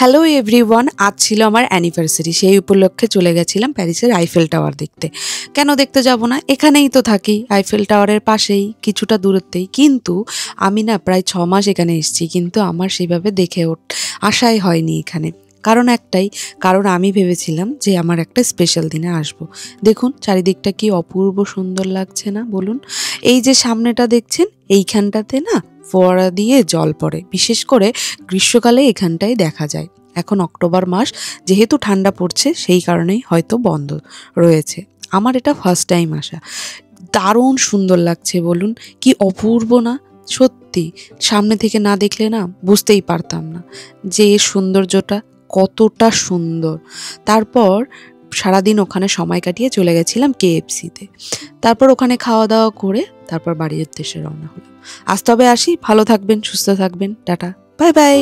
Hello everyone, আজ ছিল আমার অ্যানিভার্সারি। সেই উপলক্ষে চলে গেছিলাম প্যারিসের আইফেল টাওয়ার দেখতে। কেন দেখতে যাব না, এখানেই তো থাকি, আইফেল টাওয়ারের পাশেই, কিছুটা দূরত্বেই। কিন্তু আমি না প্রায় 6 মাস এখানে এসেছি, কিন্তু আমার সেইভাবে দেখে আসাই হয়নি এখানে। কারণ একটাই, কারণ আমি ভেবেছিলাম যে আমার একটা স্পেশাল দিনে আসব। দেখুন চারিদিকটা কি অপূর্ব সুন্দর লাগছে না বলুন। এই যে সামনেটা দেখছেন, এইখানটাতে না ফোয়ারা দিয়ে জল পড়ে, বিশেষ করে গ্রীষ্মকালে এখানটায় দেখা যায়। এখন অক্টোবর মাস, যেহেতু ঠান্ডা পড়ছে সেই কারণেই হয়তো বন্ধ রয়েছে। আমার এটা ফার্স্ট টাইম আসা, দারুণ সুন্দর লাগছে বলুন, কি অপূর্ব না সত্যি। সামনে থেকে না দেখলে না বুঝতেই পারতাম না যে এর সৌন্দর্যটা কতটা সুন্দর। তারপর সারাদিন ওখানে সময় কাটিয়ে চলে গেছিলাম KFC-তে। তারপর ওখানে খাওয়া দাওয়া করে তারপর বাড়ির উদ্দেশ্যে রওনা হলাম। আজ তবে আসি, ভালো থাকবেন, সুস্থ থাকবেন, টাটা, বাই বাই।